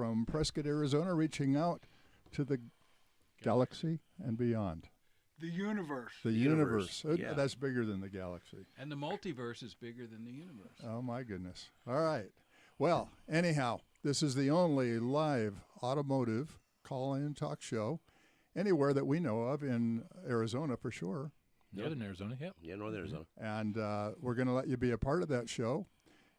from Prescott, Arizona, reaching out to the galaxy and beyond. The universe. The universe. Yeah. That's bigger than the galaxy. And the multiverse is bigger than the universe. Oh, my goodness. All right. Well, anyhow, this is the only live automotive call-in talk show anywhere that we know of in Arizona for sure. Northern Arizona, yep. Yeah, Northern Arizona. And we're going to let you be a part of that show.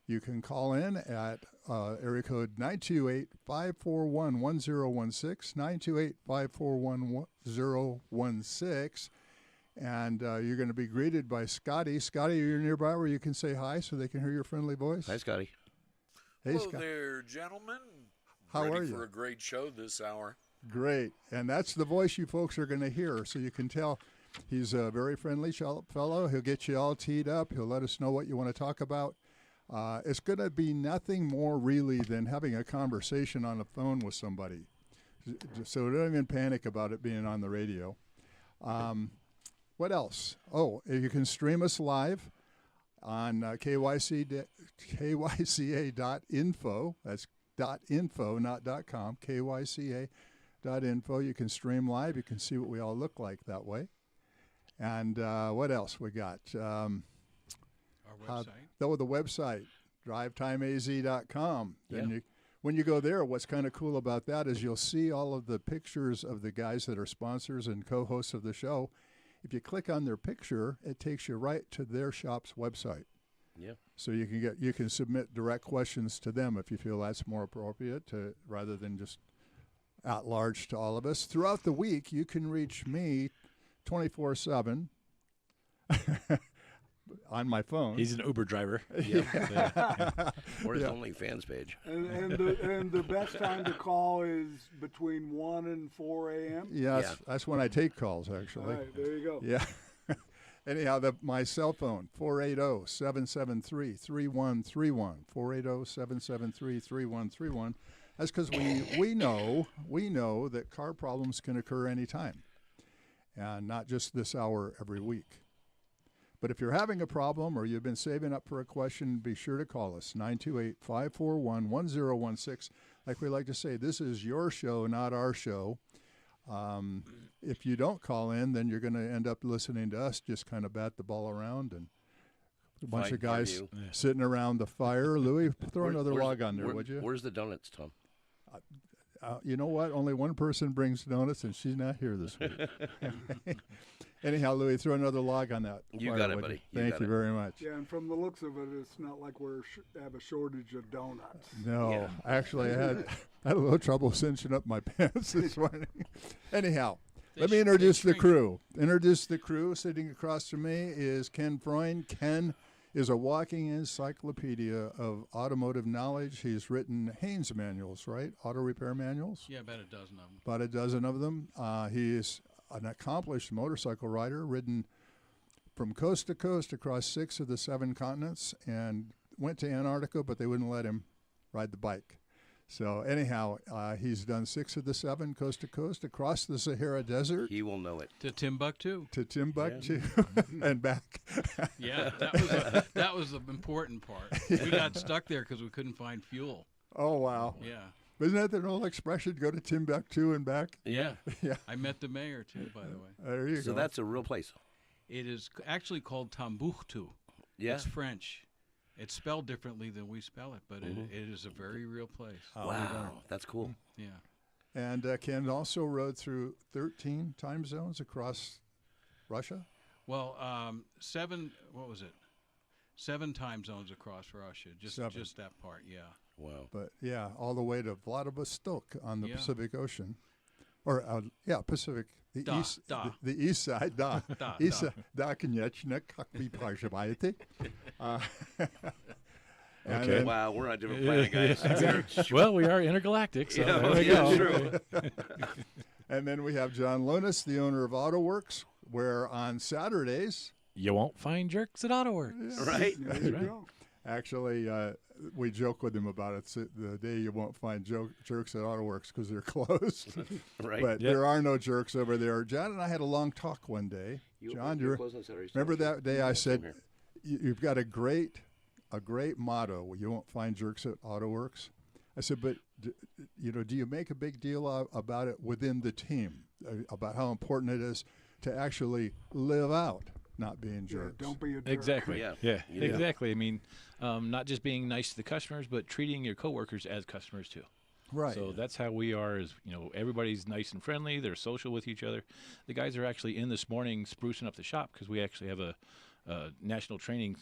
You can call in at area code 928-541-1016, 928-541-1016. And you're going to be greeted by Scotty. Scotty, you're nearby where you can say hi so they can hear your friendly voice. Hi, Scotty. Hey, Hello Scott. there, gentlemen. How Ready are you? for a great show this hour. Great. And that's the voice you folks are going to hear. So you can tell he's a very friendly fellow. He'll get you all teed up. He'll let us know what you want to talk about. It's going to be nothing more really than having a conversation on the phone with somebody. So don't even panic about it being on the radio. What else? Oh, you can stream us live on kyca.info. That's .info, not .com, kyca.info. You can stream live. You can see what we all look like that way. And what else we got? Our website. The website, drivetimeaz.com. Yeah. When you go there, what's kind of cool about that is you'll see all of the pictures of the guys that are sponsors and co-hosts of the show. If you click on their picture, it takes you right to their shop's website. Yeah. So you can submit direct questions to them if you feel that's more appropriate rather than just at large to all of us. Throughout the week, you can reach me 24/7 on my phone. He's an Uber driver. Yeah. Or his OnlyFans page. And the best time to call is between 1 and 4 a.m.? Yes, that's when I take calls, actually. All right, there you go. Yeah. Anyhow, my cell phone, 480-773-3131, 480-773-3131. That's because we know that car problems can occur anytime, and not just this hour every week. But if you're having a problem or you've been saving up for a question, be sure to call us, 928-541-1016. Like we like to say, this is your show, not our show. If you don't call in, then you're going to end up listening to us just kind of bat the ball around and a bunch of guys sitting around the fire. Louis, throw another log on there, would you? Where's the donuts, Tom? You know what? Only one person brings donuts, and she's not here this week. Anyhow, Louis, throw another log on that. You fire, got it, buddy. Thank you very much. Yeah, and from the looks of it, it's not like we have a shortage of donuts. No, Yeah. actually, I had a little trouble cinching up my pants this morning. Anyhow, let me introduce the crew. Sitting across from me is Ken Freund. Ken is a walking encyclopedia of automotive knowledge. He's written Haynes manuals, right? Auto repair manuals? Yeah, about a dozen of them. About a dozen of them. He is an accomplished motorcycle rider, ridden from coast to coast across 6 of the 7 continents, and went to Antarctica, but they wouldn't let him ride the bike. So anyhow, he's done 6 of the 7 coast to coast across the Sahara Desert. He will know it. To Timbuktu. And back. Yeah, that was the important part. We got stuck there because we couldn't find fuel. Oh, wow. Yeah. Isn't that the old expression, go to Timbuktu and back? Yeah. Yeah. I met the mayor, too, by the way. There you go. So that's a real place. It is actually called Timbuktu. Yeah. It's French. It's spelled differently than we spell it, but it is a very real place. Wow. That's cool. Yeah. And Ken also rode through 13 time zones across Russia? Well, 7 time zones across Russia. Just that part, yeah. Wow. But, yeah, all the way to Vladivostok on the Yeah. Pacific Ocean. Or, Pacific. The east side. Konechna, как вы проживаете? Okay. Wow, we're on a different planet, guys. Well, we are intergalactic, so Yeah, there we yeah, go. true. And then we have John Lonis, the owner of AutoWorks, where on Saturdays, You won't find jerks at AutoWorks. Right? There you go. actually, we joke with him about it. It's the day you won't find jerks at AutoWorks because they're closed. Right. But there are no jerks over there. John and I had a long talk one day. John, remember that day I said, you've got a great motto, you won't find jerks at AutoWorks. I said, but do you make a big deal about it within the team, about how important it is to actually live out not being jerks? Don't be a jerk. Exactly. Yeah. Exactly. I mean, not just being nice to the customers, but treating your coworkers as customers too. Right. So that's how we are. Is everybody's nice and friendly. They're social with each other. The guys are actually in this morning sprucing up the shop because we actually have a national training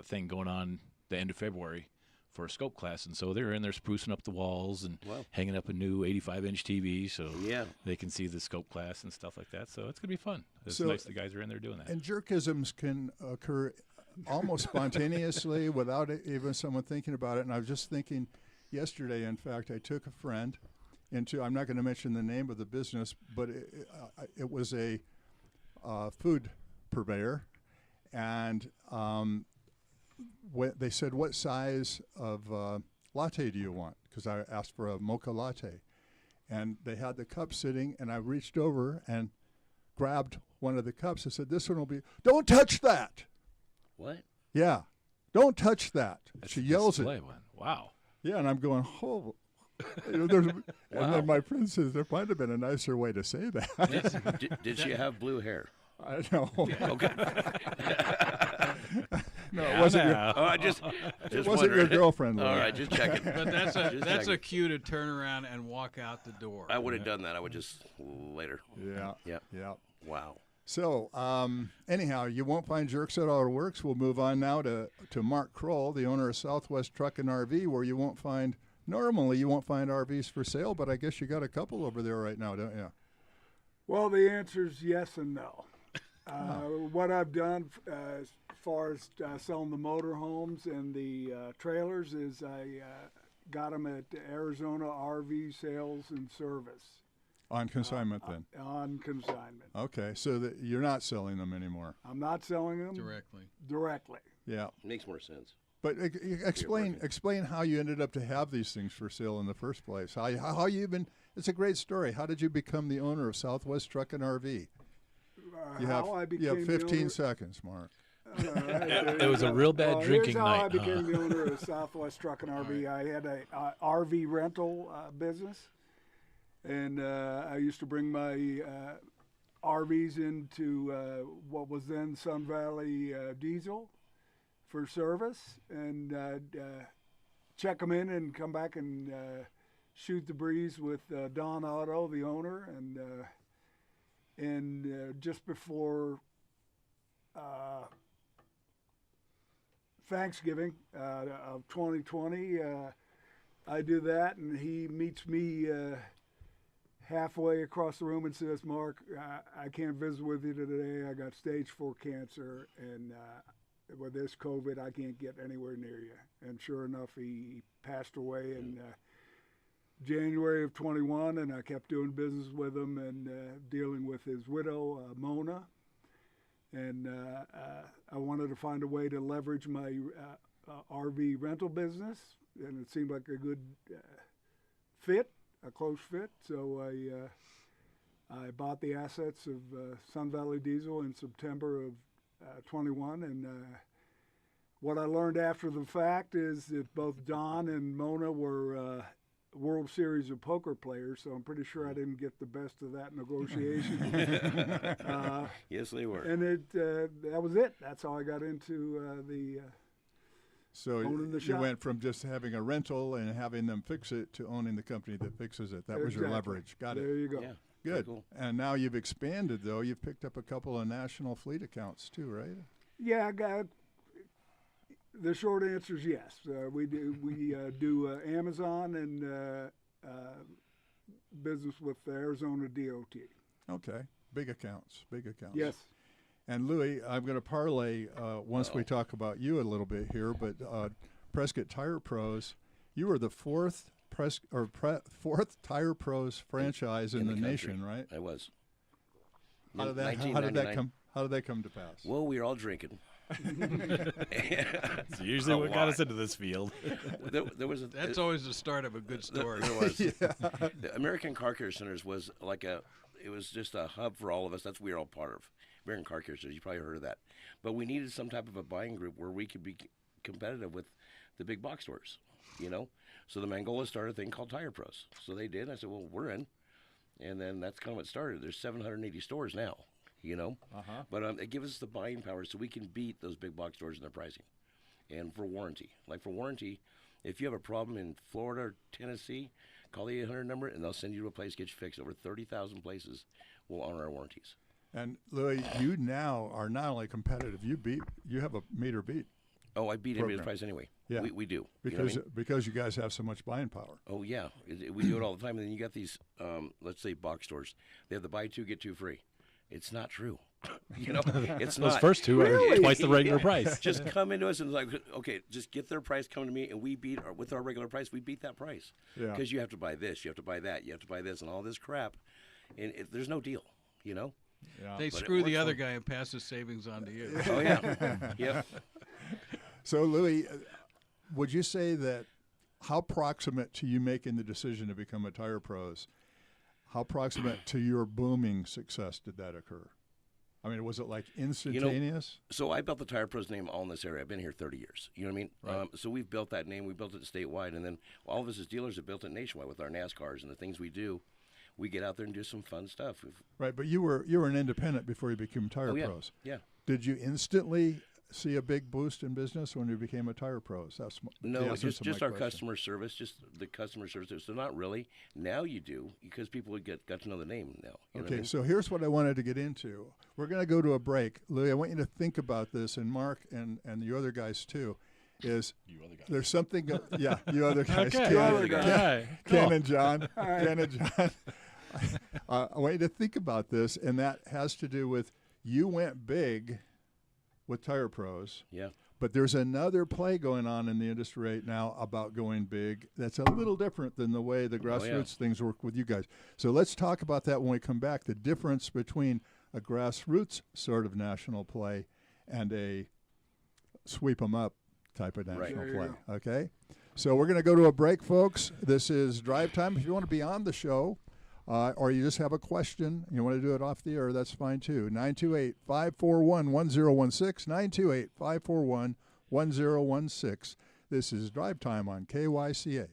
thing going on the end of February for a scope class, and so they're in there sprucing up the walls and hanging up a new 85-inch TV so they can see the scope class and stuff like that. So it's gonna be fun. It's nice the guys are in there doing that. And jerkisms can occur almost spontaneously without even someone thinking about it. And I was just thinking yesterday, in fact, I took a friend into, I'm not going to mention the name of the business, but it was a food purveyor, and they said, what size of latte do you want? Because I asked for a mocha latte. And they had the cup sitting, and I reached over and grabbed one of the cups. I said, this one will be, don't touch that. What? Yeah, don't touch that. That's She the yells display it. one. Wow. Yeah, and I'm going, oh. And then my friend says, there might have been a nicer way to say that. Did she have blue hair? I know. Okay. No, it wasn't your, Oh, I just it wasn't wondering. your girlfriend. All Louis. right, just checking. But that's Just a cue to turn around and walk out the door. I would have done that. I would just later. Yeah. Yeah. Wow. So, anyhow, you won't find jerks at Auto Works. We'll move on now to Mark Kroll, the owner of Southwest Truck and RV, where normally you won't find RVs for sale, but I guess you got a couple over there right now, don't you? Well, the answer is yes and no. What I've done as far as selling the motorhomes and the trailers is I got them at Arizona RV Sales and Service. On consignment, then? On consignment. Okay, so that you're not selling them anymore. I'm not selling them Directly. Yeah. Makes more sense. But explain how you ended up to have these things for sale in the first place. How you even, it's a great story. How did you become the owner of Southwest Truck and RV? You have 15 seconds, Mark. It was a real bad drinking here's how night. I became the owner of Southwest Truck and RV. I had a RV rental business, and I used to bring my RVs into what was then Sun Valley Diesel for service, and check them in and come back and shoot the breeze with Don Otto, the owner, and just before Thanksgiving of 2020, I do that, and he meets me halfway across the room and says, Mark, I can't visit with you today. I got stage 4 cancer, and with this COVID, I can't get anywhere near you. And sure enough, he passed away in January of 21, and I kept doing business with him and dealing with his widow, Mona. And I wanted to find a way to leverage my RV rental business, and it seemed like a good fit, a close fit. So I bought the assets of Sun Valley Diesel in September of 21, and what I learned after the fact is that both Don and Mona were World Series of poker players, so I'm pretty sure I didn't get the best of that negotiation. Yes, they were. And that was it. That's how I got into the So owning the you shop. went from just having a rental and having them fix it to owning the company that fixes it. That was your Exactly. leverage. Got There it. you go. Yeah. Good. Cool. And now you've expanded, though. You've picked up a couple of national fleet accounts, too, right? Yeah, the short answer is yes. We do Amazon and business with the Arizona DOT. Okay. Big accounts. Big accounts. Yes. And Louis, I'm going to parlay once we talk about you a little bit here, but Prescott Tire Pros, you were the fourth Tire Pros franchise in the country. nation, right? I was. How did that 1999. How did that come to pass? Well, we were all drinking. It's usually A what got us lot. into this field. There was That's always the start of a good story. There was. The American Car Care Centers was it was just a hub for all of us. That's what we were all part of. American Car Care Centers, you probably heard of that. But we needed some type of a buying group where we could be competitive with the big box stores, So the Mangola started a thing called Tire Pros. So they did. I said, well, we're in. And then that's kind of what started. There's 780 stores now, you know. But it gives us the buying power so we can beat those big box stores in their pricing. And for warranty. Like for warranty, if you have a problem in Florida or Tennessee, call the 800 number and they'll send you to a place, get you fixed. Over 30,000 places will honor our warranties. And Louis, you now are not only competitive, you have a meter beat. Oh, I beat everybody's Program. price anyway. Yeah. We do. Because you guys have so much buying power. Oh, yeah. We do it all the time. And then you got these, let's say, box stores. They have the buy two, get two free. It's not true. You know, it's not. Those first two are twice the regular price. Just come into us and like, okay, just get their price, come to me, and we beat, with our regular price, we beat that price. Yeah. Because you have to buy this, you have to buy that, you have to buy this, and all this crap. And there's no deal, you know? Yeah. They But it screw the works other for- guy and pass his savings on to you. Oh, yeah. Yep. So, Louis, would you say that how proximate to you making the decision to become a Tire Pros, how proximate to your booming success did that occur? I mean, was it like instantaneous? So I built the Tire Pros name all in this area. I've been here 30 years. You know what I mean? Right. So we've built that name. We built it statewide. And then all of us as dealers have built it nationwide with our NASCARs and the things we do. We get out there and do some fun stuff. Right, but you were an independent before you became Tire Oh, yeah. Pros. Yeah. Did you instantly see a big boost in business when you became a Tire Pros? That's the No, essence of just my our question. customer service, just the customer service. So not really. Now you do because people got to know the name now. You know what I Okay, mean? so here's what I wanted to get into. We're going to go to a break. Louis, I want you to think about this, and Mark and the other guys too, is there's something, yeah, you other guys. Okay. Ken, other guys. Okay. Ken and John. Ken and John. I want you to think about this, and that has to do with you went big with Tire Pros. Yeah. But there's another play going on in the industry right now about going big that's a little different than the way the grassroots things work with you guys. So let's talk about that when we come back, the difference between a grassroots sort of national play and a sweep 'em up type of national There you play. go. Okay? So we're going to go to a break, folks. This is Drive Time. If you want to be on the show, or you just have a question, you want to do it off the air, that's fine too. 928-541-1016, 928-541-1016. This is Drive Time on KYCA.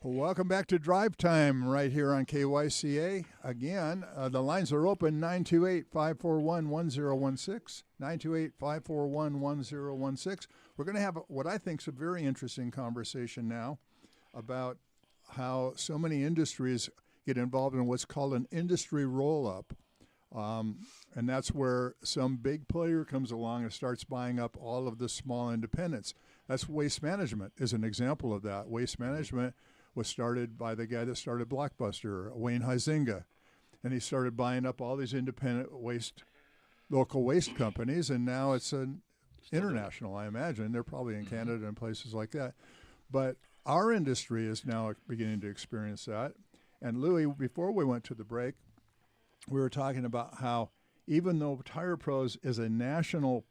Welcome back to Drive Time right here on KYCA. Again, the lines are open, 928-541-1016, 928-541-1016. We're going to have what I think is a very interesting conversation now about how so many industries get involved in what's called an industry roll-up. And that's where some big player comes along and starts buying up all of the small independents. That's Waste Management is an example of that. Waste Management was started by the guy that started Blockbuster, Wayne Huizinga. And he started buying up all these independent local waste companies, and now it's an international, I imagine. They're probably in Canada and places like that. But our industry is now beginning to experience that. And Louis, before we went to the break, we were talking about how even though Tire Pros is a national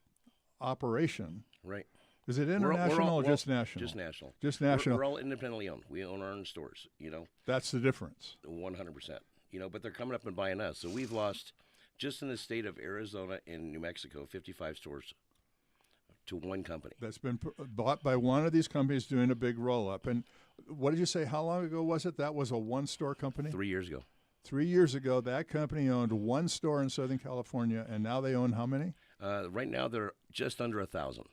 operation, Right. is it international or just national? Just national. Just national. We're all independently owned. We own our own stores, you know. That's the difference. 100%. You know, but they're coming up and buying us. So we've lost, just in the state of Arizona and New Mexico, 55 stores to one company. That's been bought by one of these companies doing a big roll-up. And what did you say, how long ago was it? That was a one-store company? 3 years ago. 3 years ago, that company owned one store in Southern California, and now they own how many? Right now, they're just under 1,000.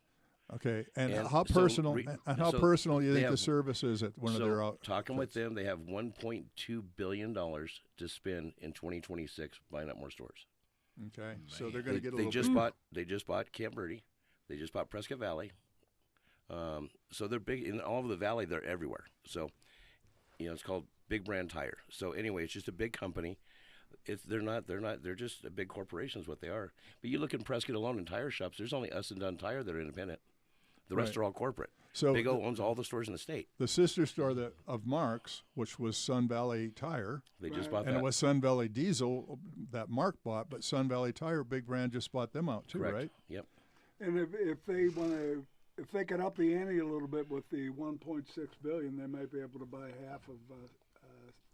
Okay, and And how so personal? re- and how so personal do you they think the have- service is at one of their out? Talking with them, they have $1.2 billion to spend in 2026 buying up more stores. Okay, so they're going to get a They little. just bought Camp Verde. They just bought Prescott Valley. So they're big in all of the valley. They're everywhere. So, you know, it's called Big Brand Tire. So anyway, it's just a big company. They're just a big corporation is what they are. But you look in Prescott alone in tire shops, there's only us and Dunn Tire that are independent. The rest Right. are all corporate. So Big O owns all the stores in the state. the sister store of Mark's, which was Sun Valley Tire, They just bought and that. it was Sun Valley Diesel that Mark bought, but Sun Valley Tire, big brand, just bought them out too, Correct. right? Yep. And if they want to, if they could up the ante a little bit with the 1.6 billion, they might be able to buy half of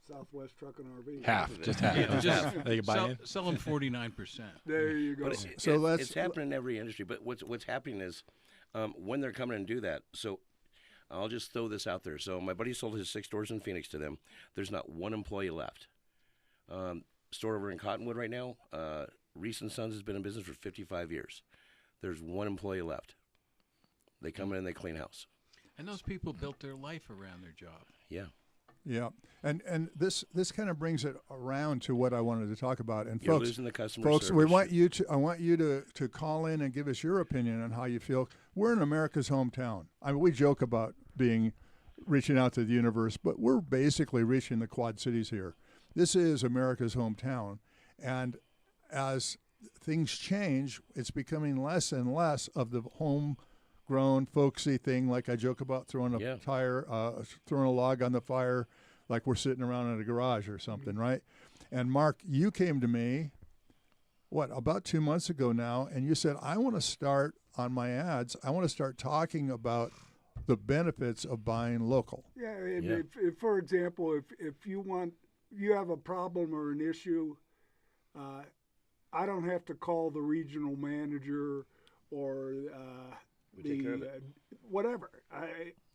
Southwest Truck and RV. Half, just half. Yeah, just They can buy sell, in. sell them 49%. There you go. But it's happening in every industry. But what's happening is when they're coming and do that. So I'll just throw this out there. So my buddy sold his 6 stores in Phoenix to them. There's not one employee left. Store over in Cottonwood right now, Reese & Sons has been in business for 55 years. There's one employee left. They come in and they clean house. And those people built their life around their job. Yeah. Yeah, and this kind of brings it around to what I wanted to talk about. And You're folks, losing the customer folks, we service. want you to. I want you to call in and give us your opinion on how you feel. We're in America's hometown. I mean, we joke about reaching out to the universe, but we're basically reaching the Quad Cities here. This is America's hometown, and as things change, it's becoming less and less of the homegrown, folksy thing. Like I joke about throwing a tire, throwing a log on the fire, like we're sitting around in a garage or something, right? And Mark, you came to me, about 2 months ago now, and you said, I want to start on my ads, I want to start talking about the benefits of buying local. Yeah, and if, for example, if you have a problem or an issue, I don't have to call the regional manager or whatever.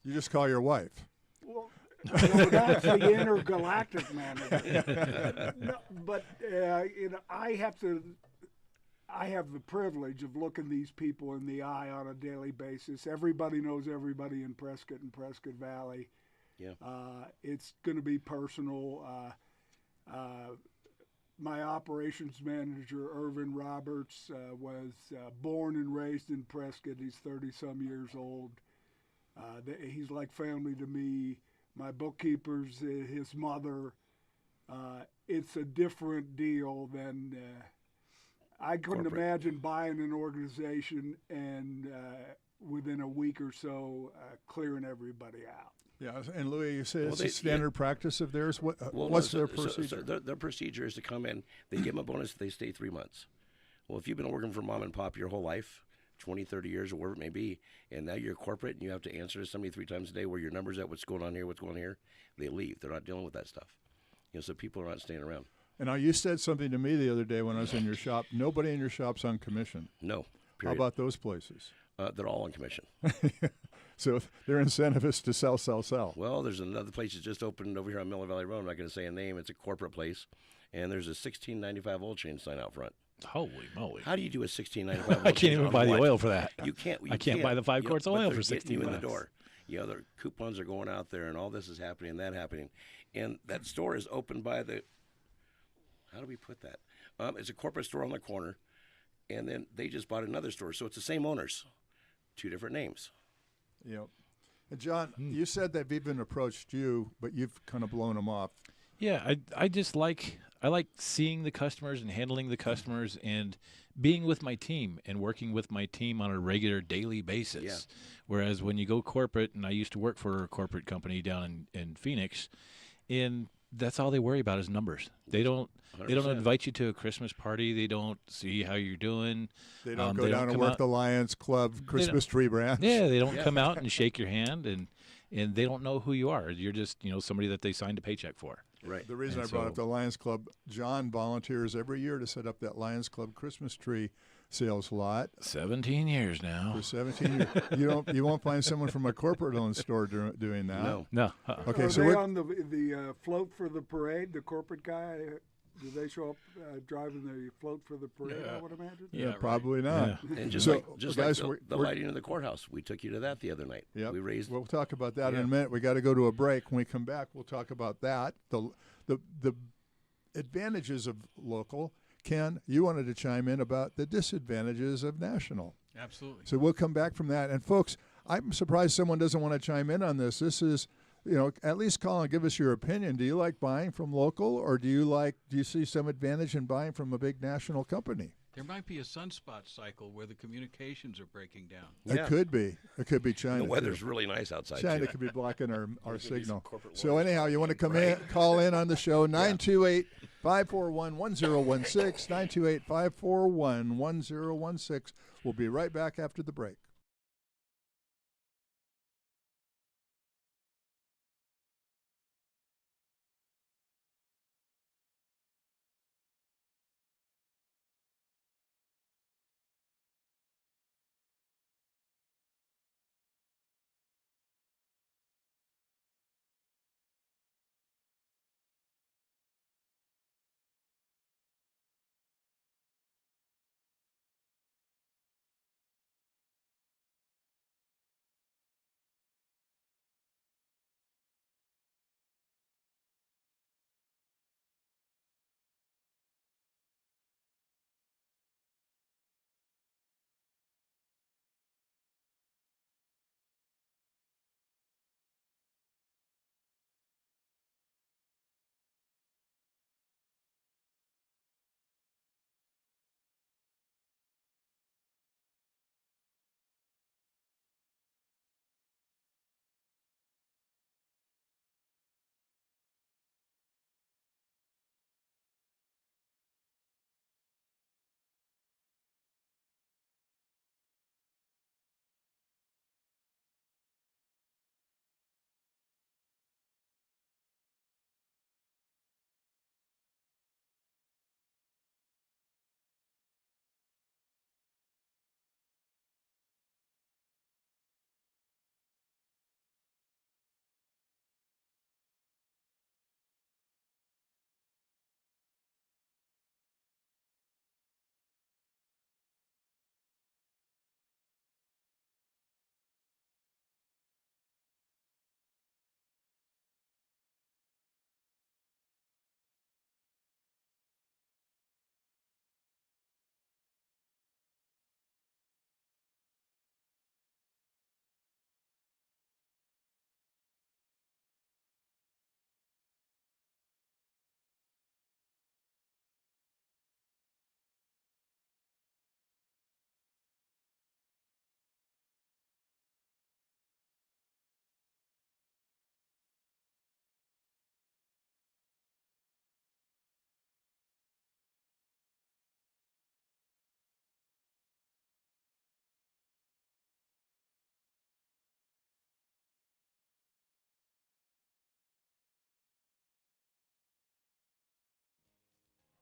You just call your wife. Well, that's the intergalactic manager. No, but I have the privilege of looking these people in the eye on a daily basis. Everybody knows everybody in Prescott and Prescott Valley. Yeah. It's going to be personal. My operations manager, Irvin Roberts, was born and raised in Prescott. He's 30-some years old. He's like family to me. My bookkeeper's his mother. It's a different deal than I couldn't imagine buying an organization and within a week or so clearing everybody out. Yeah, and Louis, you said it's a standard practice of theirs. What's their procedure? So their procedure is to come in. They give them a bonus if they stay 3 months. Well, if you've been working for mom and pop your whole life, 20, 30 years, or whatever it may be, and now you're corporate and you have to answer to somebody 3 times a day where your number's at, what's going on here, they leave. They're not dealing with that stuff. So people are not staying around. And now you said something to me the other day when I was in your shop. Nobody in your shop's on commission. No, period. How about those places? They're all on commission. So their incentive is to sell, sell, sell. Well, there's another place that just opened over here on Miller Valley Road. I'm not going to say a name. It's a corporate place, and there's a $16.95 oil change sign out front. Holy moly! How do you do a $16.95? I can't even buy the oil for that. You can't. I can't buy the 5 quarts of oil for $16. You in the door. The coupons are going out there, and all this is happening and that happening, and that store is opened by the. How do we put that? It's a corporate store on the corner, and then they just bought another store, so it's the same owners, 2 different names. Yep. And John, you said they've even approached you, but you've kind of blown them off. Yeah, I just like seeing the customers and handling the customers and being with my team and working with my team on a regular daily basis. Yeah. Whereas when you go corporate, and I used to work for a corporate company down in Phoenix, and that's all they worry about is numbers. They don't 100%. invite you to a Christmas party. They don't see how you're doing. They don't go down and work the Lions Club Christmas tree branch. Yeah, they don't come out and shake your hand, and they don't know who you are. You're just somebody that they signed a paycheck for. Right. The reason And I brought so- up the Lions Club, John volunteers every year to set up that Lions Club Christmas tree sales lot 17 years now. for 17 years. You won't find someone from a corporate-owned store doing that. No. No. Okay, Are so they we're, on the float for the parade? The corporate guy? Do they show up driving the float for the parade? I would imagine. yeah, right. probably not. Yeah. And just So, like guys, the we're- lighting in the courthouse, we took you to that the other night. Yep. We raised. We'll talk about that in Yeah. a minute. We got to go to a break. When we come back, we'll talk about that. The advantages of local. Ken, you wanted to chime in about the disadvantages of national. Absolutely. So we'll come back from that. And folks, I'm surprised someone doesn't want to chime in on this. This is, at least call and give us your opinion. Do you like buying from local, or do you see some advantage in buying from a big national company? There might be a sunspot cycle where the communications are breaking down. Yeah. It could be. It could be China. The too. weather's really nice outside. China too. could be blocking our signal. corporate So anyhow, you want to come in, call in on the show, 928-541-1016, 928-541-1016. We'll be right back after the break.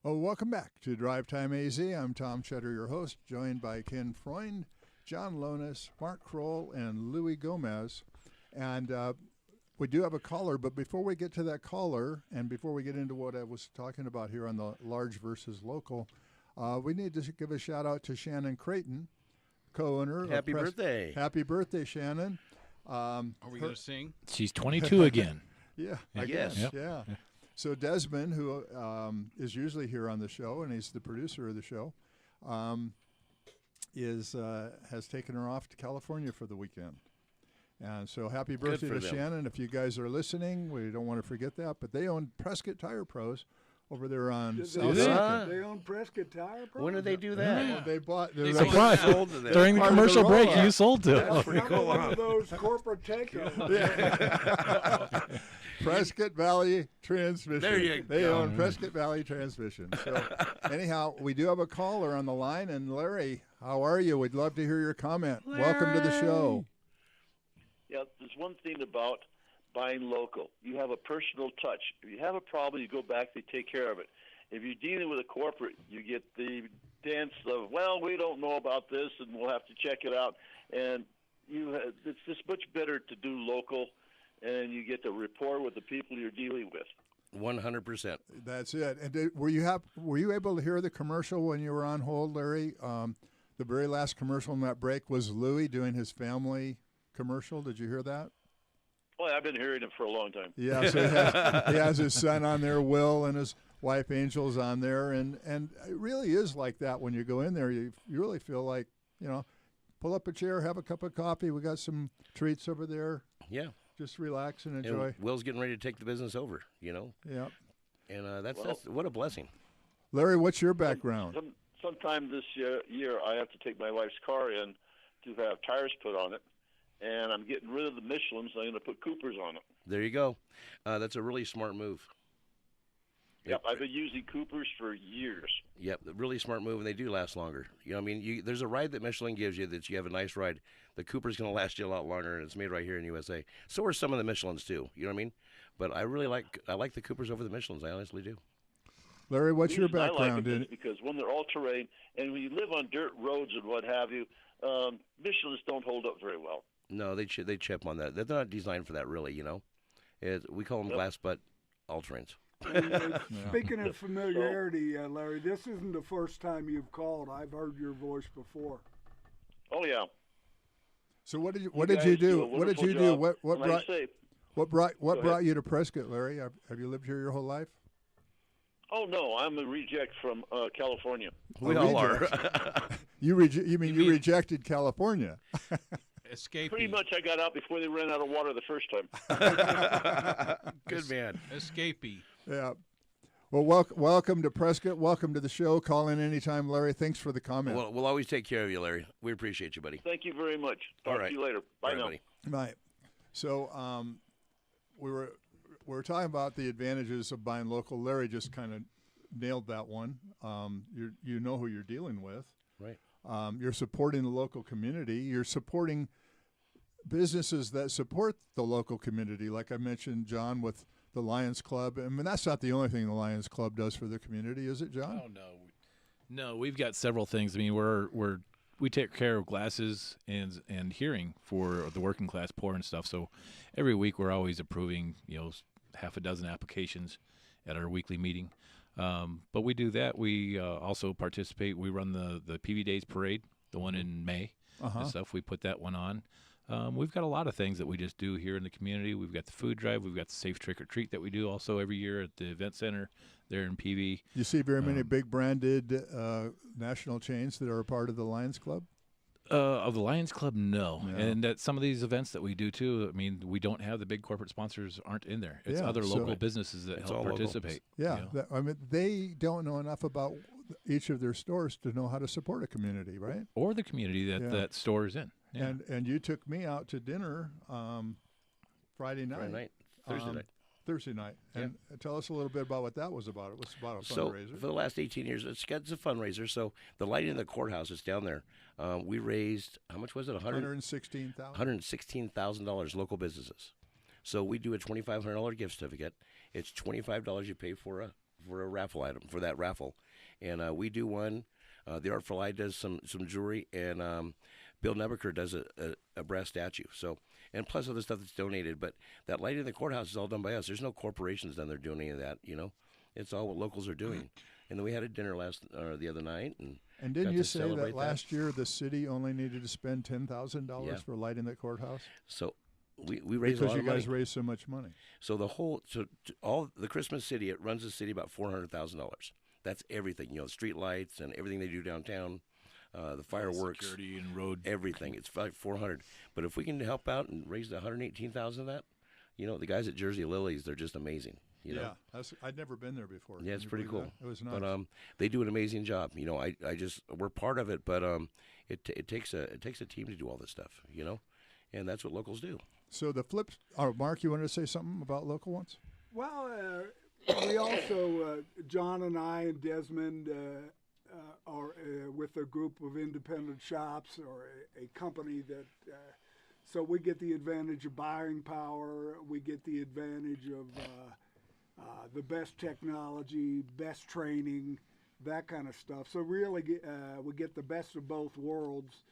Oh, welcome back to Drivetime AZ. I'm Thom Tschetter, your host, joined by Ken Freund, John Lonis, Mark Kroll, and Louis Gomez. And we do have a caller, but before we get to that caller and before we get into what I was talking about here on the large versus local, we need to give a shout-out to Shannon Creighton, co-owner. Happy birthday. Happy birthday, Shannon. Are we going to sing? She's 22 again. Yeah, I Yes. guess. Yep. Yeah. So Desmond, who is usually here on the show, and he's the producer of the show, has taken her off to California for the weekend. And so happy birthday for to them. Shannon. If you guys are listening, we don't want to forget that. But they own Prescott Tire Pros over there on South they? Second. They own Prescott Tire. When did they do Well, that? they bought. They they're bought- like- Sold to them. During the part of the commercial break, rollout. you sold to. That's pretty another cool, one huh? of those corporate takeovers. Prescott Valley Transmission. There you They go. own Prescott Valley Transmission. So, anyhow, we do have a caller on the line. And Larry, how are you? We'd love to hear your comment. Welcome to the show. Yeah, there's one thing about buying local. You have a personal touch. If you have a problem, you go back, they take care of it. If you're dealing with a corporate, you get the dance of, well, we don't know about this, and we'll have to check it out. And it's just much better to do local, and you get the rapport with the people you're dealing with. 100%. That's it. And were you able to hear the commercial when you were on hold, Larry? The very last commercial in that break was Louis doing his family commercial. Did you hear that? Well, I've been hearing it for a long time. Yeah, so he has his son on there, Will, and his wife Angel's on there, and it really is like that when you go in there. You really feel like, pull up a chair, have a cup of coffee. We got some treats over there. Yeah. Just relax and enjoy. And Will's getting ready to take the business over, Yeah. And that's what a blessing. Larry, what's your background? Sometime this year, I have to take my wife's car in to have tires put on it, and I'm getting rid of the Michelins. I'm going to put Coopers on it. There you go. That's a really smart move. Yep, I've been using Coopers for years. Yep, a really smart move, and they do last longer. There's a ride that Michelin gives you that you have a nice ride. The Cooper's going to last you a lot longer, and it's made right here in USA. So are some of the Michelins too. You know what I mean? But I really like the Coopers over the Michelins. I honestly do. Larry, what's your The reason I like background them in is because when they're all terrain and when you live on dirt roads and what have you, Michelins don't hold up very well. No, they chip on that. They're not designed for that, really. We call them glass butt all-terrains. And speaking of familiarity, Larry, this isn't the first time you've called. I've heard your voice before. Oh yeah. So what did you guys do? a What did wonderful you do? job. What And like I say, brought you to Prescott, Larry? Have you lived here your whole life? oh no, I'm a reject from California. We all are. You rejected California. Escapee. Pretty much, I got out before they ran out of water the first time. Good man. Escapee. Yeah. Well, welcome to Prescott. Welcome to the show. Call in anytime, Larry. Thanks for the comment. Well, we'll always take care of you, Larry. We appreciate you, buddy. Thank you very much. All Talk right. to you later. Bye All right, now. buddy. Right. So we were talking about the advantages of buying local. Larry just kind of nailed that one. You know who you're dealing with. Right. You're supporting the local community. You're supporting businesses that support the local community. Like I mentioned, John, with the Lions Club. I mean, that's not the only thing the Lions Club does for the community, is it, John? Oh no, we've got several things. I mean, we take care of glasses and hearing for the working class poor and stuff. So every week we're always approving half a dozen applications at our weekly meeting. But we do that. We also participate. We run the PV Days Parade, the one in May and stuff. We put that one on. We've got a lot of things that we just do here in the community. We've got the food drive. We've got the safe trick or treat that we do also every year at the event center there in PV. You see very many big branded national chains that are a part of the Lions Club? Of the Lions Club, no. No. And at some of these events that we do too, I mean, we don't have the big corporate sponsors aren't in there. It's Yeah, other so- local businesses that It's help all local. participate. Yeah. I mean, they don't know enough about each of their stores to know how to support a community, right? Or the community that Yeah. that store is in. Yeah. And you took me out to dinner Friday night. Friday night, Thursday night. Thursday night. And tell us a little bit about what that was about. It was about a So fundraiser. for the last 18 years, it's a fundraiser. So the lighting of the courthouse is down there. We raised, how much was it? $116,000. $116,000 local businesses. So we do a $2,500 gift certificate. It's $25 you pay for a raffle item, for that raffle. And we do one. The Artful Eye does some jewelry, and Bill Nebaker does a brass statue. So, and plus other stuff that's donated. But that lighting in the courthouse is all done by us. There's no corporations down there doing any of that. It's all what locals are doing. And then we had a dinner the other night, and didn't got you to say celebrate that last year the city only needed to spend $10,000 for lighting the courthouse? So we raised a because lot you of guys money. raised so much money. So all the Christmas city, it runs the city about $400,000. That's everything. Street lights and everything they do downtown, the fireworks, security and road, everything. It's like 400. But if we can help out and raise the 118,000 of that, the guys at Jersey Lilies, they're just amazing. Yeah, I'd never been there before. Yeah, it's pretty cool. That? It was nice. But they do an amazing job. We're part of it, but it takes a team to do all this stuff. And that's what locals do. So the flip. Mark, you wanted to say something about local ones? Well, we also, John and I and Desmond are with a group of independent shops or a company that, so we get the advantage of buying power. We get the advantage of the best technology, best training, that kind of stuff. So really, we get the best of both worlds.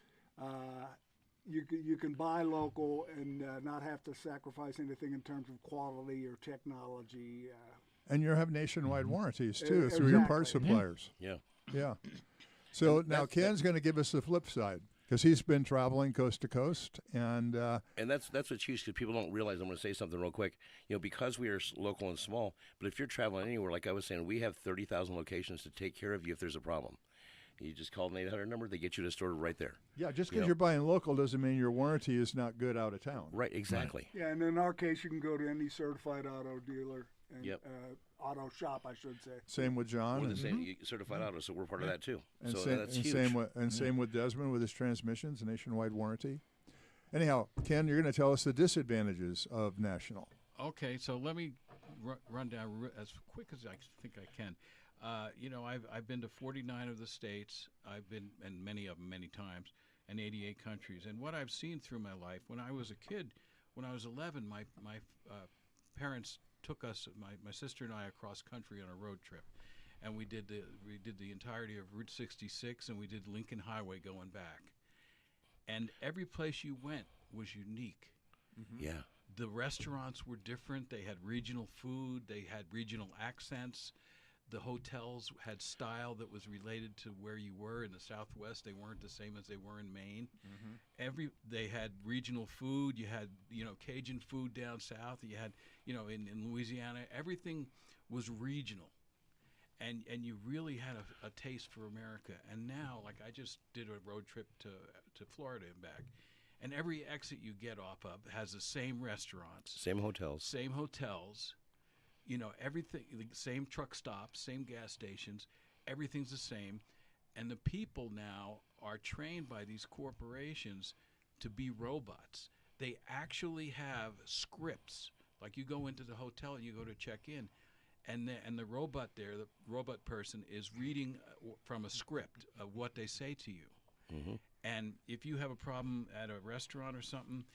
You can buy local and not have to sacrifice anything in terms of quality or technology. And you have nationwide warranties too through your parts suppliers. Yeah. Yeah. So now Ken's going to give us the flip side because he's been traveling coast to coast, and that's what's huge because people don't realize. I'm going to say something real quick. Because we are local and small, but if you're traveling anywhere, like I was saying, we have 30,000 locations to take care of you if there's a problem. You just call an 800 number, they get you to a store right there. Yeah, just because you're buying local doesn't mean your warranty is not good out of town. Right, exactly. Right. Yeah, and in our case, you can go to any certified auto dealer and auto shop, I should say. Same with John. We're the same certified auto, so we're part of that too. And so that's huge. Same with Desmond with his transmissions, nationwide warranty. Anyhow, Ken, you're going to tell us the disadvantages of national. Okay, so let me run down as quick as I think I can. I've been to 49 of the states. I've been, and many of them many times, and 88 countries. And what I've seen through my life, when I was a kid, when I was 11, my parents took us, my sister and I, across country on a road trip, and we did the entirety of Route 66, and we did Lincoln Highway going back. And every place you went was unique. Mm-hmm. Yeah. The restaurants were different. They had regional food. They had regional accents. The hotels had style that was related to where you were in the Southwest. They weren't the same as they were in Maine. Mm-hmm. They had regional food. You had Cajun food down south. You had in Louisiana. Everything was regional, and you really had a taste for America. And now, like I just did a road trip to Florida and back, and every exit you get off of has the same restaurants, same hotels. Everything, the same truck stops, same gas stations, everything's the same. And the people now are trained by these corporations to be robots. They actually have scripts. Like you go into the hotel and you go to check in, and the robot there, the robot person, is reading from a script of what they say to you. Mm-hmm. And if you have a problem at a restaurant or something,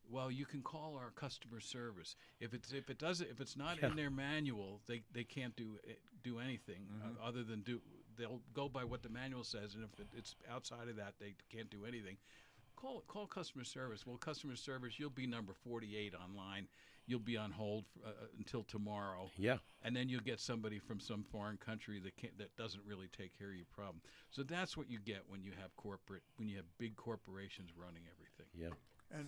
well, you can call our customer service. If it's not in their manual, they can't do anything other than they'll go by what the manual says, and if it's outside of that, they can't do anything. Call customer service. Well, customer service, you'll be number 48 online. You'll be on hold until tomorrow. Yeah, and then you'll get somebody from some foreign country that doesn't really take care of your problem. So that's what you get when you have big corporations running everything. Yeah.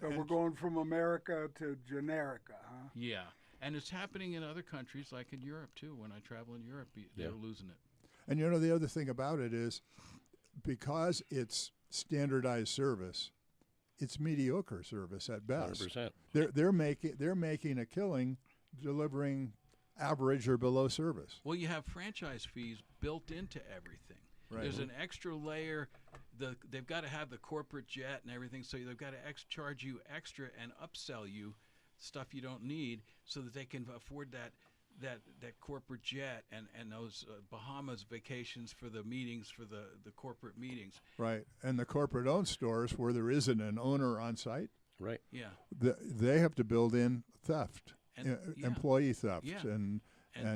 So we're going from America to Generica, huh? Yeah, and it's happening in other countries, like in Europe, too. When I travel in Europe, they're losing it. And the other thing about it is because it's standardized service, it's mediocre service at best. 100%. They're making a killing delivering average or below service. Well, you have franchise fees built into everything. Right. There's an extra layer. They've got to have the corporate jet and everything, so they've got to charge you extra and upsell you stuff you don't need so that they can afford that corporate jet and those Bahamas vacations for the meetings, for the corporate meetings. Right, and the corporate-owned stores where there isn't an owner on site. Right. Yeah. They have to build in theft, employee theft, and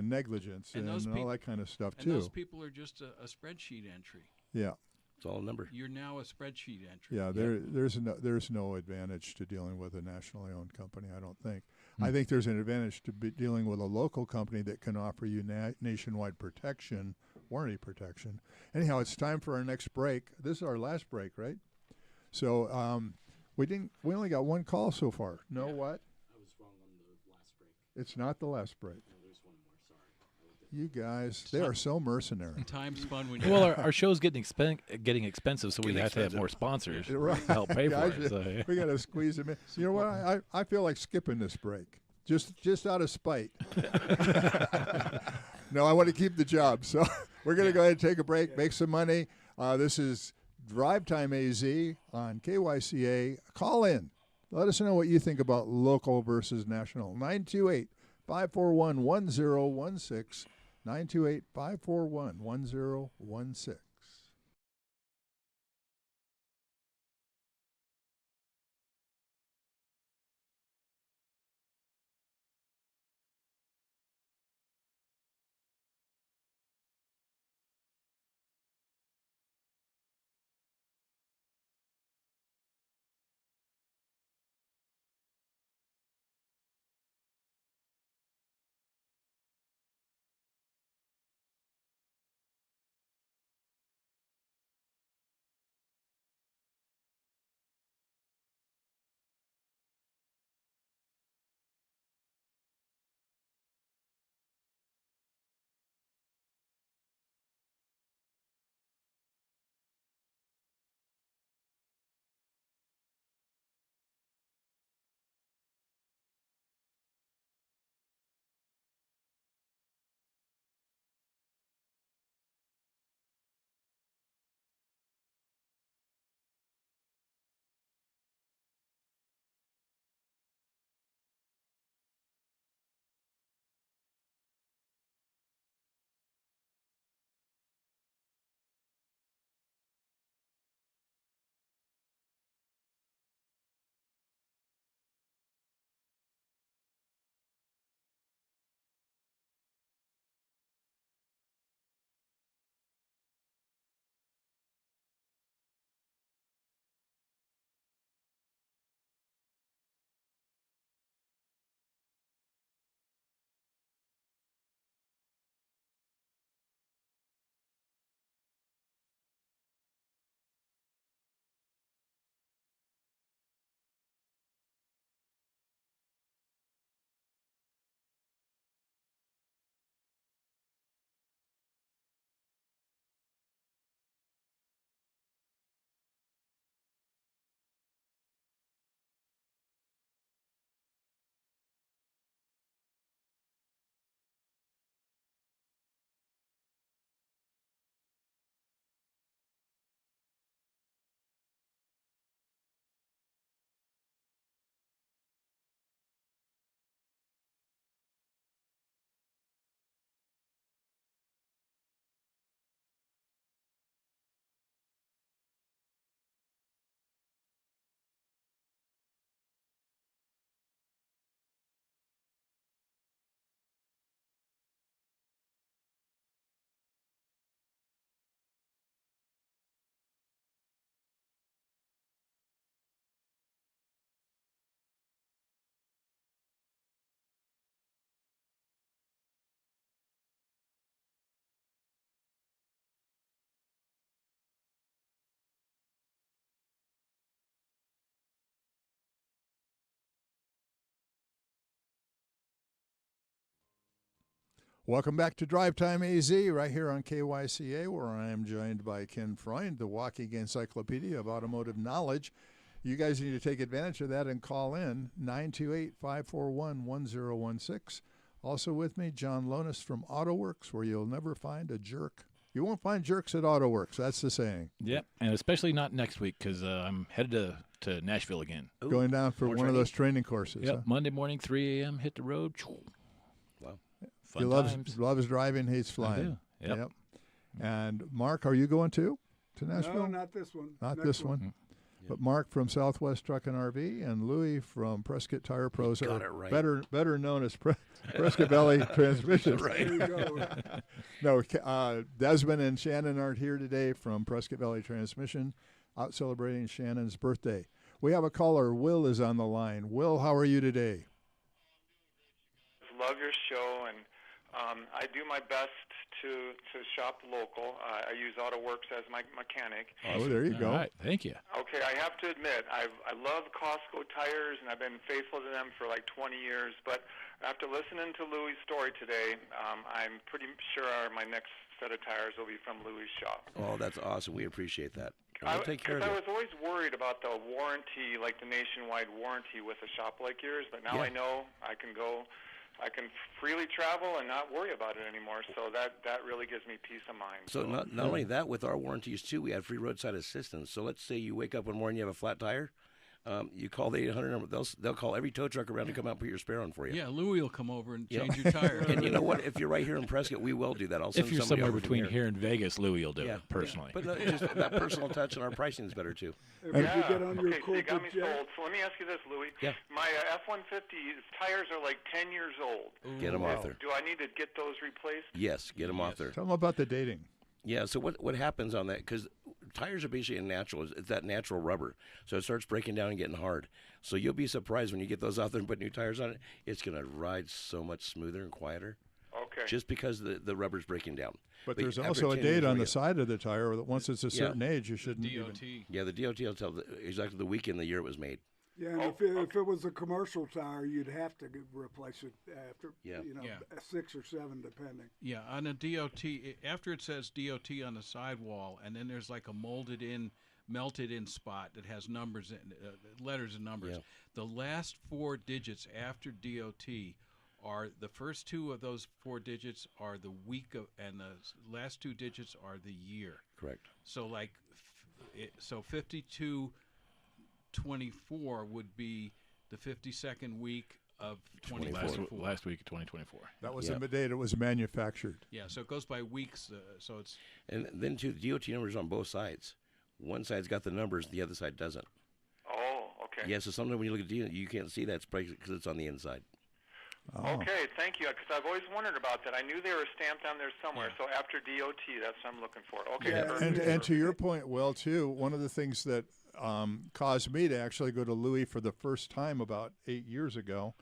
negligence and all that kind of stuff, too. And those people are just a spreadsheet entry. Yeah. It's all a number. You're now a spreadsheet entry. Yeah, there's no advantage to dealing with a nationally owned company, I don't think. I think there's an advantage to be dealing with a local company that can offer you nationwide protection, warranty protection. Anyhow, it's time for our next break. This is our last break, right? So we only got one call so far. No, what? I was wrong on the last break. It's not the last break. No, there's one more. Sorry. You guys, they are so mercenary. Time spun when Well, our show's getting expensive, so we have to have more sponsors Right. to help pay for Guys, it. So, yeah. we got to squeeze them in. You know what? I feel like skipping this break, just out of spite. No, I want to keep the job, so we're going to go ahead and take a break, make some money. This is Drivetime AZ on KYCA. Call in. Let us know what you think about local versus national. 928-541-1016. 928-541-1016. Welcome back to Drive Time AZ right here on KYCA, where I am joined by Ken Freund, the walking encyclopedia of automotive knowledge. You guys need to take advantage of that and call in 928-541-1016. Also with me, John Lonis from AutoWorks, where you'll never find a jerk. You won't find jerks at AutoWorks. That's the saying. Yep, and especially not next week because I'm headed to Nashville again. Ooh, Going down for one of those training courses. Yep, Huh? Monday morning, 3 a.m., hit the road. Wow. Fun He times. loves driving, hates I flying. do. Yep. And Mark, are you going too to Nashville? No, not this one. Not Next this one. But Mark from Southwest Truck and RV and Louis from Prescott Tire Pros got are it right. better known as Prescott Valley Transmission. Right. There you go. No, Desmond and Shannon aren't here today from Prescott Valley Transmission, out celebrating Shannon's birthday. We have a caller. Will is on the line. Will, how are you today? Love your show, and I do my best to shop local. I use AutoWorks as my mechanic. Oh, there you go. All right, thank you. Okay, I have to admit, I love Costco tires, and I've been faithful to them for like 20 years. But after listening to Louis' story today, I'm pretty sure my next set of tires will be from Louis' shop. Oh, that's awesome. We appreciate that. We'll take care of I it. was always worried about the warranty, like the nationwide warranty with a shop like yours, but now Yeah. I know I can freely travel and not worry about it anymore. So that really gives me peace of mind. So not only that, with our warranties too, we have free roadside assistance. So let's say you wake up one morning, you have a flat tire, you call the 800 number. They'll call every tow truck around to come out and put your spare on for you. Yeah, Louis will come over and Yeah. change your tire. And you know what? If you're right here in Prescott, we will do that. I'll send If you're somebody somewhere over from between here and Vegas, Louis will do it personally. But just that personal touch and our pricing is better too. If you get on your Okay, so you got me corporate jet, sold. So let me ask you this, Louis. Yeah. My F-150 tires are like 10 years old. Get them off there. Do I need to get those replaced? Yes, get them off there. Tell them about the dating. Yeah. So what happens on that? Because tires are basically natural. It's that natural rubber. So it starts breaking down and getting hard. So you'll be surprised when you get those out there and put new tires on it. It's going to ride so much smoother and quieter. Okay. Just because the rubber's breaking down. But there's after also a 10 date years, on we the get- side of the tire that once it's a certain age, you shouldn't even. DOT. Yeah, the DOT will tell exactly the week and the year it was made. yeah, and if it was a commercial tire, you'd have to replace it after, Yeah. Yeah. 6 or 7 depending. Yeah, on a DOT, after it says DOT on the sidewall, and then there's like a melted in spot that has numbers, letters and numbers. Yeah. The last 4 digits after DOT are the first 2 of those 4 digits are the week of, and the last 2 digits are the year. Correct. So like, so 5224 would be the 52nd week of 2024. Last week of 2024. That was Yeah. the date it was manufactured. Yeah, so it goes by weeks. So it's And then too, the DOT numbers on both sides. One side's got the numbers, the other side doesn't. Oh, okay. Yeah, so sometimes when you look at DOT, you can't see that. It's because it's on the inside. Oh. Okay, thank you. Because I've always wondered about that. I knew they were stamped on there somewhere. So after DOT, that's what I'm looking for. Okay. Yeah, perfect. and to your point, Will, too, one of the things that caused me to actually go to Louis for the first time about 8 years ago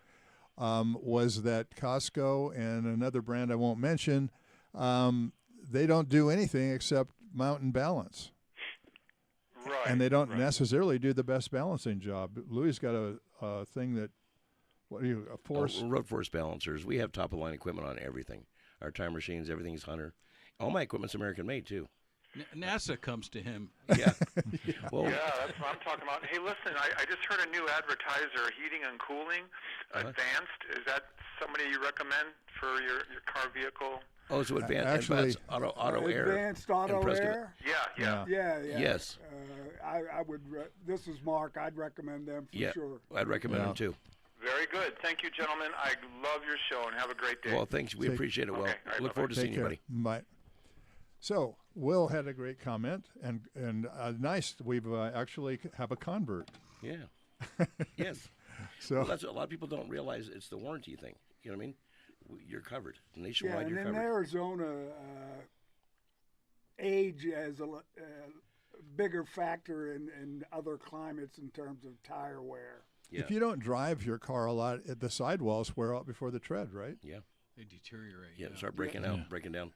was that Costco and another brand I won't mention, they don't do anything except mount and balance. Right. And they don't right. necessarily do the best balancing job. Louis got a thing that, what are you, a force? Road force balancers. We have top of line equipment on everything. Our time machines, everything's Hunter. All my equipment's American made too. NASA comes to him. Yeah. Well, Yeah, that's what I'm talking about. Hey, listen, I just heard a new advertiser, heating and cooling, advanced. Is that somebody you recommend for your car vehicle? oh, so Actually- advanced auto air. Advanced auto and Prescott. air. Yeah. Yeah. Yes. I would. This is Mark. I'd recommend them for Yeah, sure. I'd recommend them too. Very good. Thank you, gentlemen. I love your show, and have a great day. Well, thanks. We Take- appreciate it. Well, Okay, all right, look forward to Take seeing you, care. buddy. Bye. So Will had a great comment, and nice. We've actually have a convert. Yeah. Yes. So Well, that's what a lot of people don't realize. It's the warranty thing. You know what I mean? You're covered Yeah, nationwide. and You're in covered. Arizona, age as a bigger factor in other climates in terms of tire wear. Yeah. if you don't drive your car a lot, the sidewalls wear out before the tread, right? Yeah. They deteriorate. Yeah. Start breaking out, breaking down.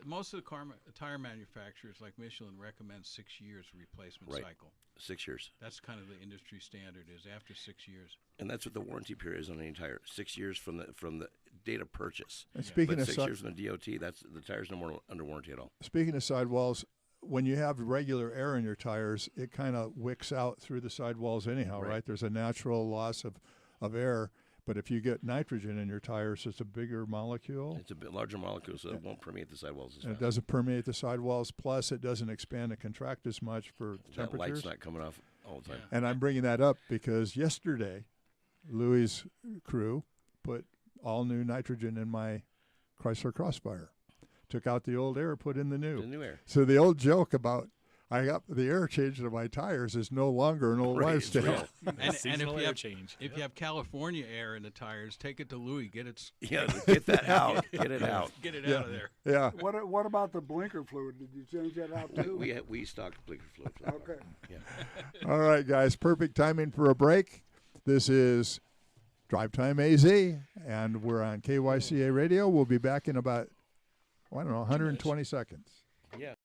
Most of the tire manufacturers, like Michelin, recommend 6 years replacement Right. cycle. 6 years. That's kind of the industry standard. Is after 6 years. And that's what the warranty period is on any tire. 6 years from the date of purchase. And speaking But of 6 years from the DOT, that's the tire's no more under warranty at all. speaking of sidewalls, when you have regular air in your tires, it kind of wicks out through the sidewalls anyhow, right? There's a natural loss of air. But if you get nitrogen in your tires, it's a bigger molecule. It's a bit larger molecule, so it won't permeate the sidewalls as And it fast. doesn't permeate the sidewalls. Plus, it doesn't expand and contract as much for That temperatures. light's not coming off all the time. And I'm bringing that up because yesterday, Louis' crew put all new nitrogen in my Chrysler Crossfire. Took out the old air, put in the new. The new air. So the old joke about, I got the air change to my tires is no longer an old wives' tale. And Seasonal if you air have change. if you have California air in the tires, take it to Louis. Get it Yeah, get that out. Get it out. get it out of there. Yeah. What about the blinker fluid? Did you change that out too? We stocked blinker fluid. Okay. Yeah. All right, guys. Perfect timing for a break. This is Drivetime AZ, and we're on KYCA Radio. We'll be back in about, I don't know, 120 seconds. Yeah.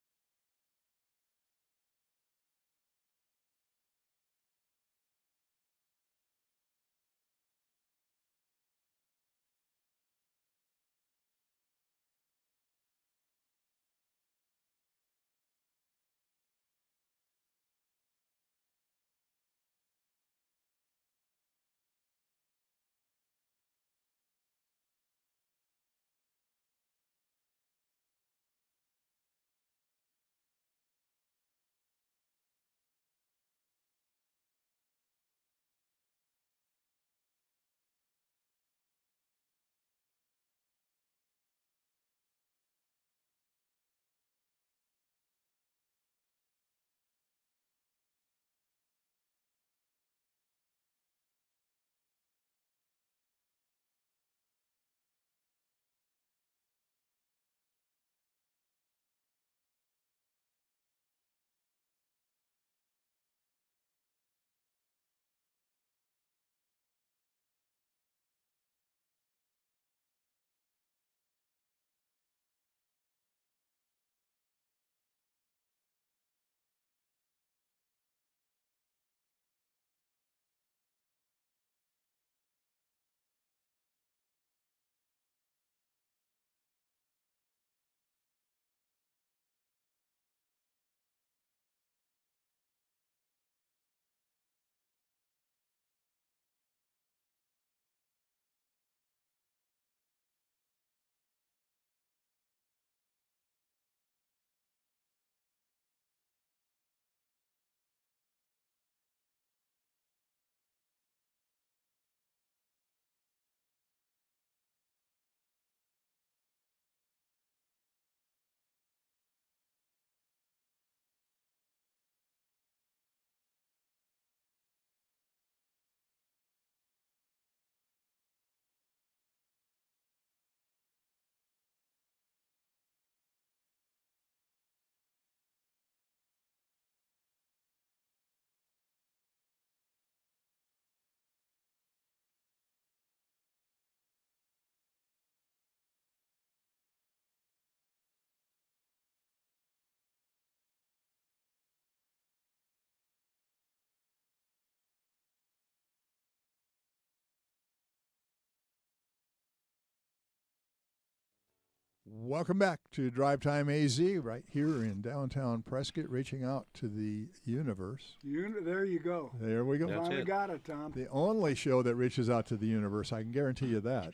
Welcome back to Drive Time AZ right here in downtown Prescott, reaching out to the universe. There you go. There we go. That's Finally it. got it, Tom. The only show that reaches out to the universe, I can guarantee you that.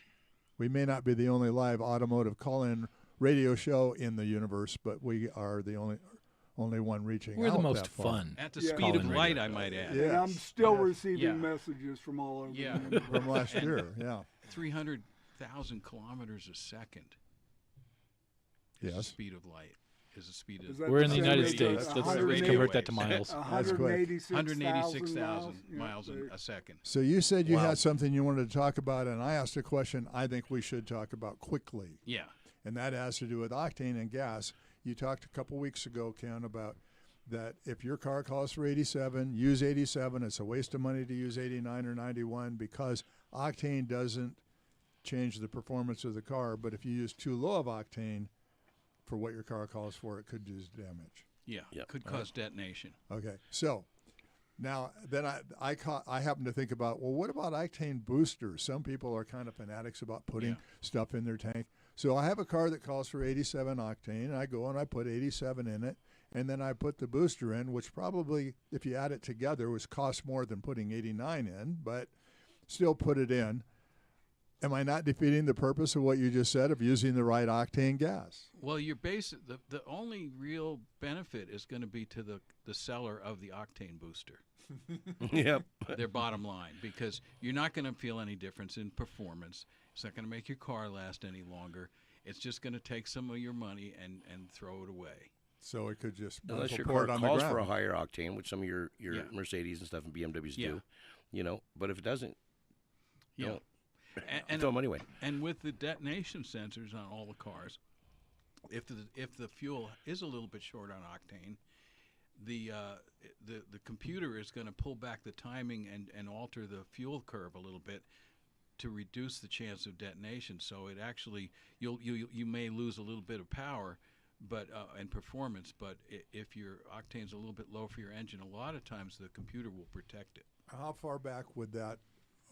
We may not be the only live automotive call-in radio show in the universe, but we are the only one reaching We're out the most that far. fun. At the Yeah. speed of Call-in light, radio. I might add. Yeah. And I'm still Yes. receiving Yeah. messages from all over. Yeah. the universe. From last year, yeah. 300,000 kilometers a second. Is the Yes. speed of light. Is the speed Is of that We're in the same United as States. Let's 180 convert that to miles. That's quick. 186,000 miles there. a second. So you said you Wow. had something you wanted to talk about, and I asked a question I think we should talk about quickly, Yeah. and that has to do with octane and gas. You talked a couple weeks ago, Ken, about that if your car calls for 87, use 87. It's a waste of money to use 89 or 91 because octane doesn't change the performance of the car, but if you use too low of octane for what your car calls for, it could do damage. Yeah. Yep. Could cause detonation. Okay, so now then I happen to think about, well, what about octane boosters? Some people are kind of fanatics about putting Yeah. stuff in their tank. So I have a car that calls for 87 octane, and I go and I put 87 in it, and then I put the booster in, which probably, if you add it together, was cost more than putting 89 in, but still put it in. Am I not defeating the purpose of what you just said of using the right octane gas? Well, your the only real benefit is going to be to the seller of the octane booster, Yep. their bottom line, because you're not going to feel any difference in performance. It's not going to make your car last any longer. It's just going to take some of your money and throw it away. So it could just unless your pour car it on the calls ground. for a higher octane, which some of your Yeah. Mercedes and stuff and BMWs Yeah. do, you know. But if it doesn't, Yeah. don't. And Throw them anyway. And with the detonation sensors on all the cars, if the fuel is a little bit short on octane, the computer is going to pull back the timing and alter the fuel curve a little bit to reduce the chance of detonation. So it actually you may lose a little bit of power, but and performance. But if your octane's a little bit low for your engine, a lot of times the computer will protect it. How far back would that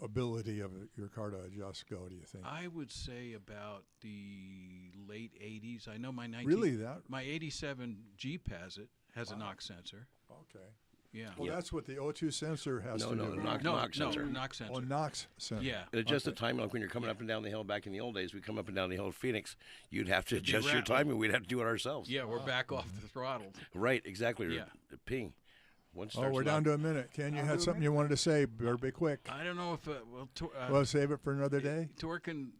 ability of your car to adjust go, do you think? I would say about the late 80s. I know my my 87 Jeep has a knock sensor. Okay. Yeah. Well, that's what the O2 sensor has to do. Knock sensor. knock sensor. Oh, NOx sensor. Yeah. It adjusts the timing. Like when you're coming up and down the hill back in the old days, we come up and down the hill of Phoenix, you'd have to adjust your timing. We'd have to do it ourselves. Yeah, we're back off the throttle. Right, exactly. Yeah. Ping. Once Oh, we're down to a minute. Ken, you had something you wanted to say. Better be quick. I don't know if We'll save it for another day. torque and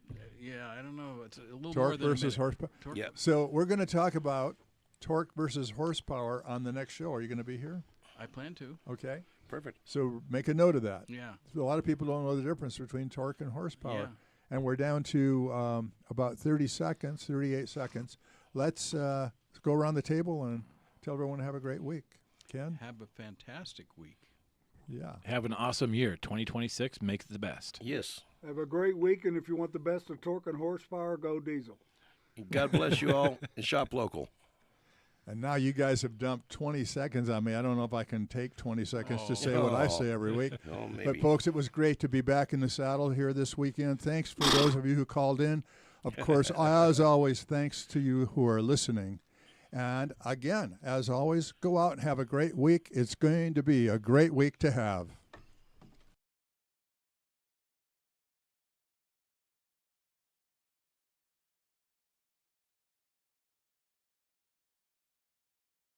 I don't know. It's a little more Torque than versus a minute. horsepower. Torque. Yeah. So we're going to talk about torque versus horsepower on the next show. Are you going to be here? I plan to. Okay. Perfect. So make a note of that. Yeah. A lot of people don't know the difference between torque and horsepower. Yeah. And we're down to about 38 seconds. Let's go around the table and tell everyone to have a great week. Ken? Have a fantastic week. Yeah. Have an awesome year. 2026, make it the best. Yes. Have a great week, and if you want the best of torque and horsepower, go diesel. God bless you all and shop local. And now you guys have dumped 20 seconds on me. I don't know if I can take 20 seconds to say what I say every week. Oh, maybe. But, folks, it was great to be back in the saddle here this weekend. Thanks for those of you who called in. Of course, as always, thanks to you who are listening. And, again, as always, go out and have a great week. It's going to be a great week to have.